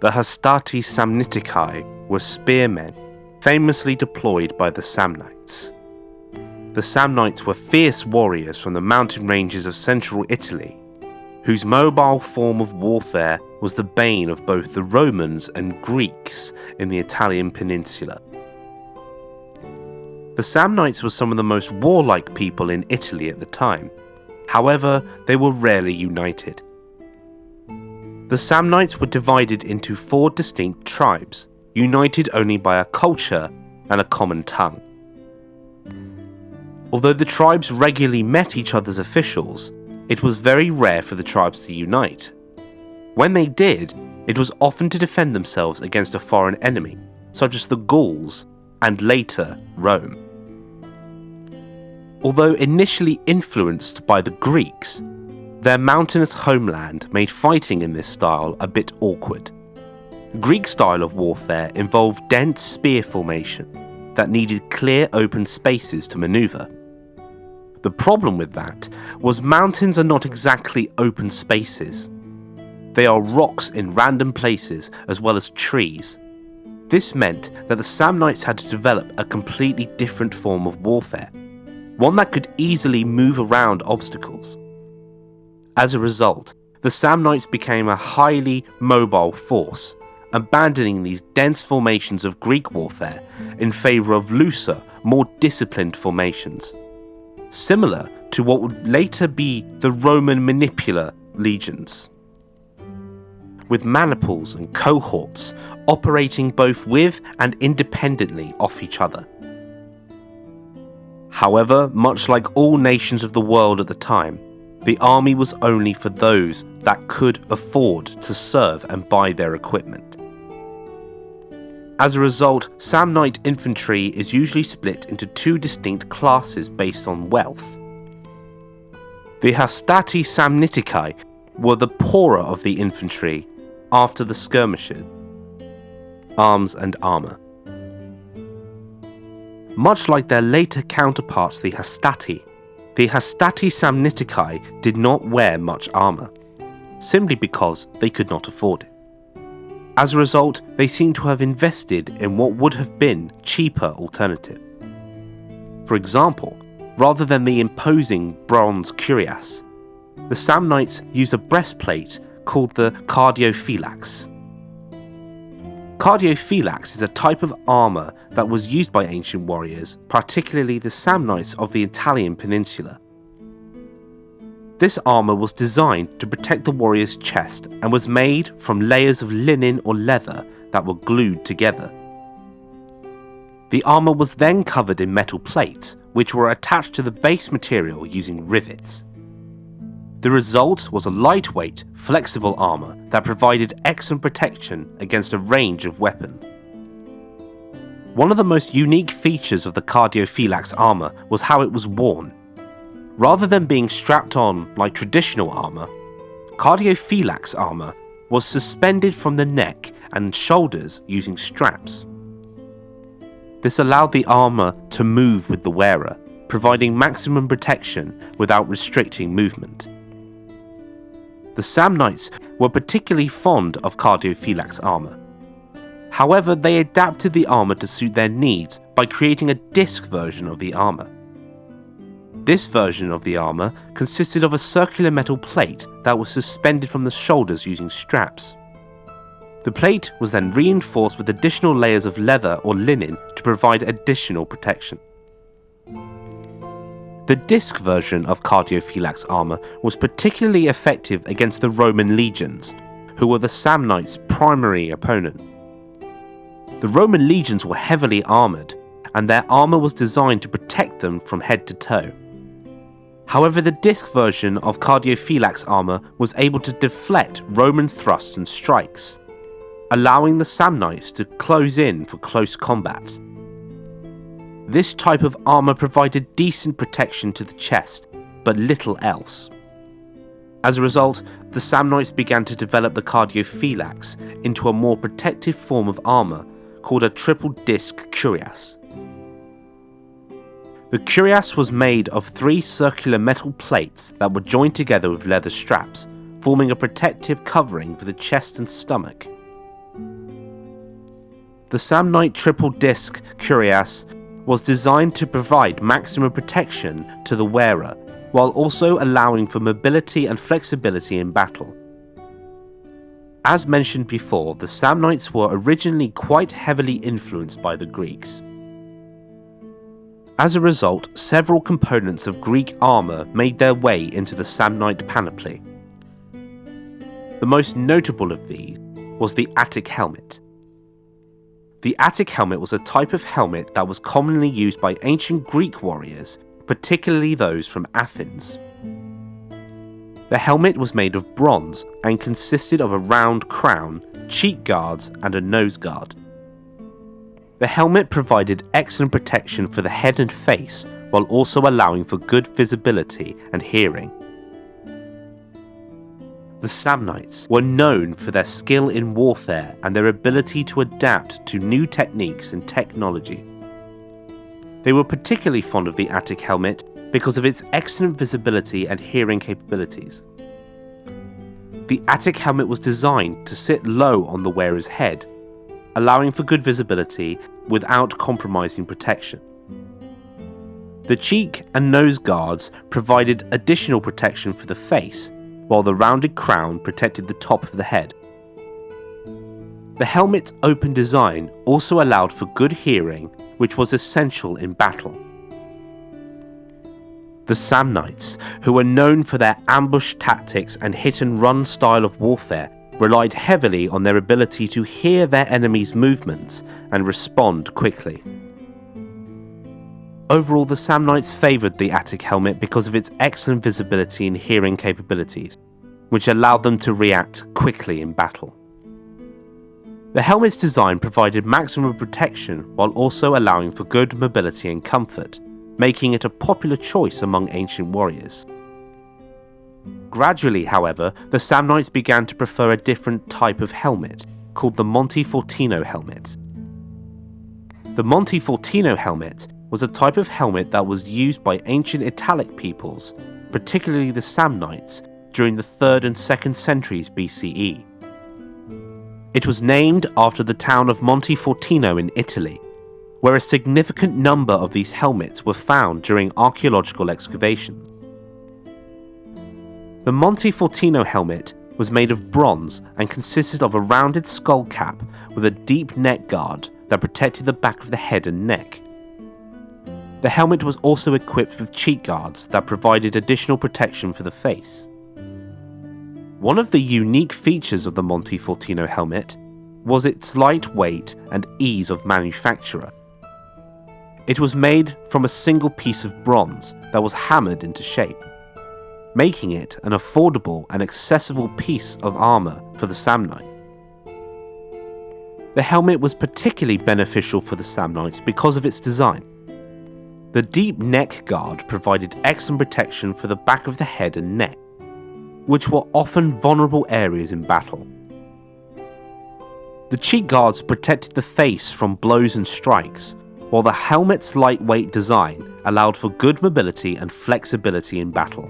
The Hastati Samnitici were spearmen, famously deployed by the Samnites. The Samnites were fierce warriors from the mountain ranges of central Italy, whose mobile form of warfare was the bane of both the Romans and Greeks in the Italian peninsula. The Samnites were some of the most warlike people in Italy at the time. However, they were rarely united. The Samnites were divided into 4 distinct tribes, united only by a culture and a common tongue. Although the tribes regularly met each other's officials, it was very rare for the tribes to unite. When they did, it was often to defend themselves against a foreign enemy, such as the Gauls and later Rome. Although initially influenced by the Greeks, their mountainous homeland made fighting in this style a bit awkward. Greek style of warfare involved dense spear formation that needed clear open spaces to maneuver. The problem with that was mountains are not exactly open spaces. They are rocks in random places as well as trees. This meant that the Samnites had to develop a completely different form of warfare, one that could easily move around obstacles. As a result, the Samnites became a highly mobile force, abandoning these dense formations of Greek warfare in favour of looser, more disciplined formations, similar to what would later be the Roman manipular legions, with maniples and cohorts operating both with and independently of each other. However, much like all nations of the world at the time, the army was only for those that could afford to serve and buy their equipment. As a result, Samnite infantry is usually split into 2 distinct classes based on wealth. The Hastati Samnitici were the poorer of the infantry after the skirmishes, arms and armour. Much like their later counterparts the Hastati Samnitici did not wear much armour, simply because they could not afford it. As a result, they seem to have invested in what would have been cheaper alternative. For example, rather than the imposing bronze cuirass, the Samnites used a breastplate called the cardiophilax. Cardiophilax is a type of armour that was used by ancient warriors, particularly the Samnites of the Italian peninsula. This armour was designed to protect the warrior's chest and was made from layers of linen or leather that were glued together. The armour was then covered in metal plates, which were attached to the base material using rivets. The result was a lightweight, flexible armour that provided excellent protection against a range of weapons. One of the most unique features of the cardiophilax armour was how it was worn. Rather than being strapped on like traditional armour, cardiophilax armour was suspended from the neck and shoulders using straps. This allowed the armour to move with the wearer, providing maximum protection without restricting movement. The Samnites were particularly fond of cardiophilax armour. However, they adapted the armour to suit their needs by creating a disc version of the armour. This version of the armour consisted of a circular metal plate that was suspended from the shoulders using straps. The plate was then reinforced with additional layers of leather or linen to provide additional protection. The disc version of cardiophilax armour was particularly effective against the Roman legions, who were the Samnites' primary opponent. The Roman legions were heavily armoured, and their armour was designed to protect them from head to toe. However, the disc version of cardiophilax armour was able to deflect Roman thrusts and strikes, allowing the Samnites to close in for close combat. This type of armour provided decent protection to the chest, but little else. As a result, the Samnites began to develop the cardiophilax into a more protective form of armour called a triple disc cuirass. The cuirass was made of 3 circular metal plates that were joined together with leather straps, forming a protective covering for the chest and stomach. The Samnite triple disc cuirass was designed to provide maximum protection to the wearer, while also allowing for mobility and flexibility in battle. As mentioned before, the Samnites were originally quite heavily influenced by the Greeks. As a result, several components of Greek armour made their way into the Samnite panoply. The most notable of these was the Attic helmet. The Attic helmet was a type of helmet that was commonly used by ancient Greek warriors, particularly those from Athens. The helmet was made of bronze and consisted of a round crown, cheek guards, and a nose guard. The helmet provided excellent protection for the head and face, while also allowing for good visibility and hearing. The Samnites were known for their skill in warfare and their ability to adapt to new techniques and technology. They were particularly fond of the Attic helmet because of its excellent visibility and hearing capabilities. The Attic helmet was designed to sit low on the wearer's head, allowing for good visibility without compromising protection. The cheek and nose guards provided additional protection for the face, while the rounded crown protected the top of the head. The helmet's open design also allowed for good hearing, which was essential in battle. The Samnites, who were known for their ambush tactics and hit-and-run style of warfare, relied heavily on their ability to hear their enemies' movements and respond quickly. Overall, the Samnites favoured the Attic helmet because of its excellent visibility and hearing capabilities, which allowed them to react quickly in battle. The helmet's design provided maximum protection while also allowing for good mobility and comfort, making it a popular choice among ancient warriors. Gradually, however, the Samnites began to prefer a different type of helmet, called the Montefortino helmet. The Montefortino helmet was a type of helmet that was used by ancient Italic peoples, particularly the Samnites, during the 3rd and 2nd centuries BCE. It was named after the town of Montefortino in Italy, where a significant number of these helmets were found during archaeological excavations. The Montefortino helmet was made of bronze and consisted of a rounded skull cap with a deep neck guard that protected the back of the head and neck. The helmet was also equipped with cheek guards that provided additional protection for the face. One of the unique features of the Montefortino helmet was its light weight and ease of manufacture. It was made from a single piece of bronze that was hammered into shape, making it an affordable and accessible piece of armour for the Samnites. The helmet was particularly beneficial for the Samnites because of its design. The deep neck guard provided excellent protection for the back of the head and neck, which were often vulnerable areas in battle. The cheek guards protected the face from blows and strikes, while the helmet's lightweight design allowed for good mobility and flexibility in battle.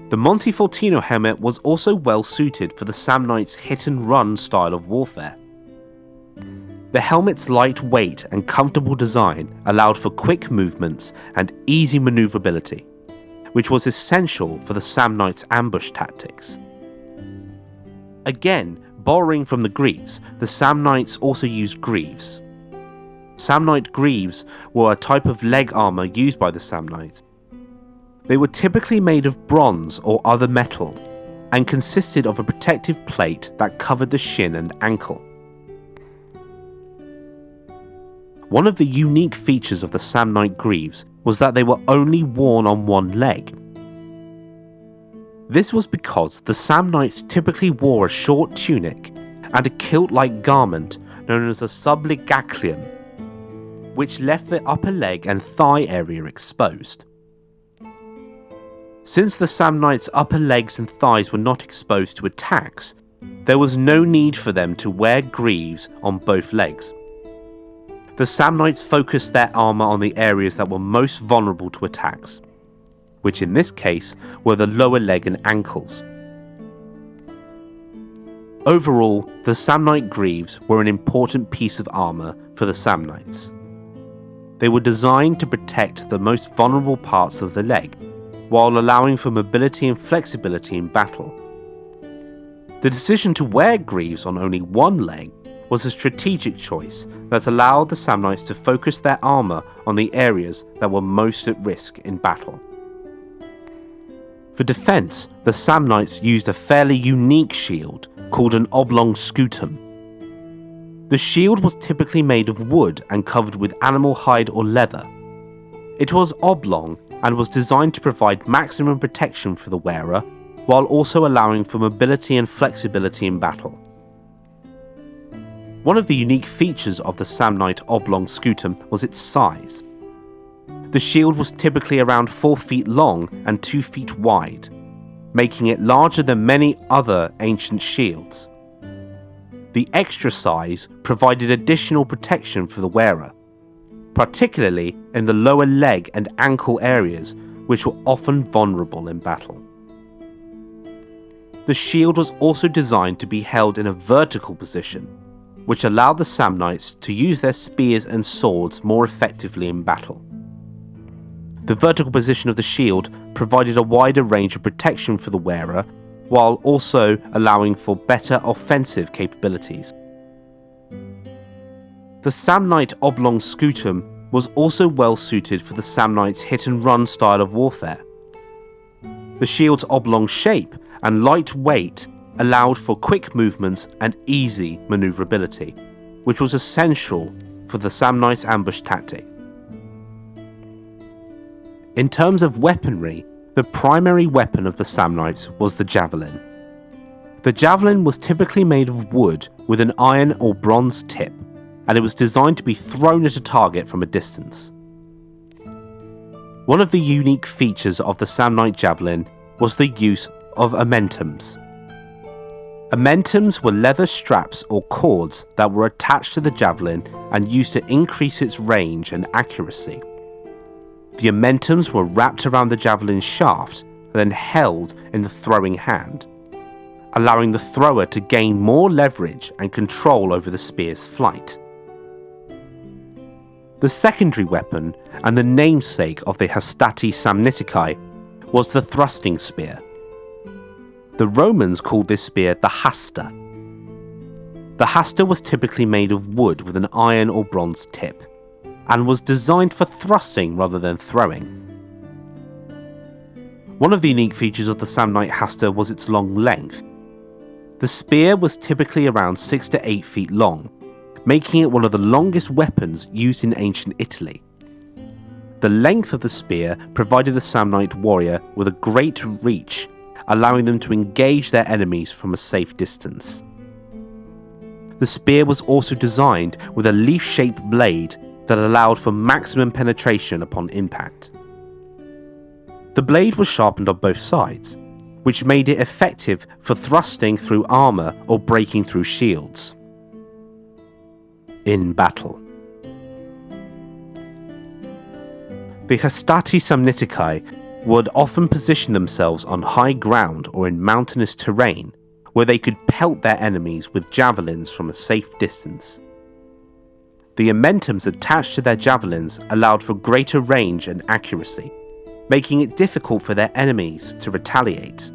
The Montefortino helmet was also well suited for the Samnites' hit-and-run style of warfare. The helmet's light weight and comfortable design allowed for quick movements and easy maneuverability, which was essential for the Samnites' ambush tactics. Again, borrowing from the Greeks, the Samnites also used Greaves. Samnite Greaves were a type of leg armour used by the Samnites. They were typically made of bronze or other metal, and consisted of a protective plate that covered the shin and ankle. One of the unique features of the Samnite Greaves was that they were only worn on one leg. This was because the Samnites typically wore a short tunic and a kilt-like garment known as a subligaclium, which left the upper leg and thigh area exposed. Since the Samnites' upper legs and thighs were not exposed to attacks, there was no need for them to wear greaves on both legs. The Samnites focused their armour on the areas that were most vulnerable to attacks, which in this case were the lower leg and ankles. Overall, the Samnite Greaves were an important piece of armour for the Samnites. They were designed to protect the most vulnerable parts of the leg, while allowing for mobility and flexibility in battle. The decision to wear greaves on only one leg was a strategic choice that allowed the Samnites to focus their armour on the areas that were most at risk in battle. For defence, the Samnites used a fairly unique shield called an oblong scutum. The shield was typically made of wood and covered with animal hide or leather. It was oblong and was designed to provide maximum protection for the wearer, while also allowing for mobility and flexibility in battle. One of the unique features of the Samnite oblong scutum was its size. The shield was typically around 4 feet long and 2 feet wide, making it larger than many other ancient shields. The extra size provided additional protection for the wearer, particularly in the lower leg and ankle areas, which were often vulnerable in battle. The shield was also designed to be held in a vertical position, which allowed the Samnites to use their spears and swords more effectively in battle. The vertical position of the shield provided a wider range of protection for the wearer, while also allowing for better offensive capabilities. The Samnite oblong scutum was also well suited for the Samnites' hit-and-run style of warfare. The shield's oblong shape and light weight allowed for quick movements and easy maneuverability, which was essential for the Samnite ambush tactic. In terms of weaponry, the primary weapon of the Samnites was the javelin. The javelin was typically made of wood with an iron or bronze tip, and it was designed to be thrown at a target from a distance. One of the unique features of the Samnite javelin was the use of omentums. Omentums were leather straps or cords that were attached to the javelin and used to increase its range and accuracy. The omentums were wrapped around the javelin's shaft, then held in the throwing hand, allowing the thrower to gain more leverage and control over the spear's flight. The secondary weapon, and the namesake of the Hastati Samnitici, was the thrusting spear. The Romans called this spear the hasta. The hasta was typically made of wood with an iron or bronze tip, and was designed for thrusting rather than throwing. One of the unique features of the Samnite hasta was its long length. The spear was typically around 6 to 8 feet long, making it one of the longest weapons used in ancient Italy. The length of the spear provided the Samnite warrior with a great reach, allowing them to engage their enemies from a safe distance. The spear was also designed with a leaf-shaped blade that allowed for maximum penetration upon impact. The blade was sharpened on both sides, which made it effective for thrusting through armour or breaking through shields. In battle. The Hastati Samnitici would often position themselves on high ground or in mountainous terrain, where they could pelt their enemies with javelins from a safe distance. The omentums attached to their javelins allowed for greater range and accuracy, making it difficult for their enemies to retaliate.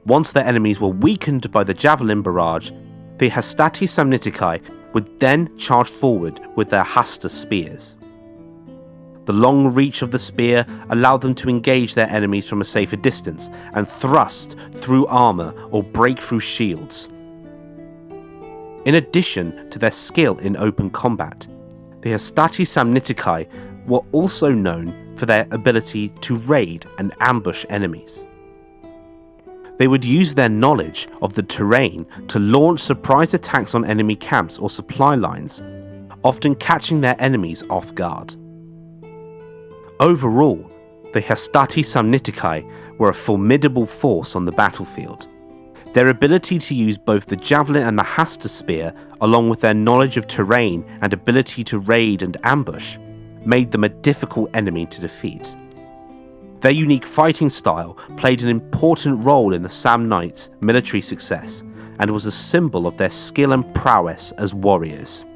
Once their enemies were weakened by the javelin barrage, the Hastati Samnitici would then charge forward with their hasta spears. The long reach of the spear allowed them to engage their enemies from a safer distance and thrust through armour or break through shields. In addition to their skill in open combat, the Hastati Samnitici were also known for their ability to raid and ambush enemies. They would use their knowledge of the terrain to launch surprise attacks on enemy camps or supply lines, often catching their enemies off guard. Overall, the Hastati Samnitici were a formidable force on the battlefield. Their ability to use both the javelin and the hasta spear, along with their knowledge of terrain and ability to raid and ambush, made them a difficult enemy to defeat. Their unique fighting style played an important role in the Samnites' military success and was a symbol of their skill and prowess as warriors.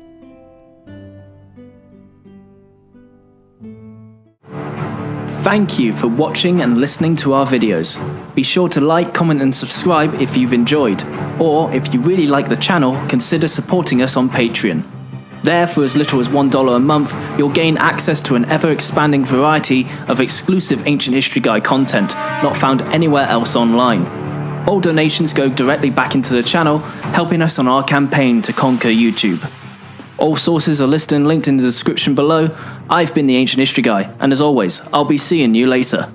Thank you for watching and listening to our videos. Be sure to like, comment and subscribe if you've enjoyed, or if you really like the channel, consider supporting us on Patreon. There, for as little as $1 a month, you'll gain access to an ever-expanding variety of exclusive Ancient History Guy content not found anywhere else online. All donations go directly back into the channel, helping us on our campaign to conquer YouTube. All sources are listed and linked in the description below. I've been the Ancient History Guy, and as always, I'll be seeing you later.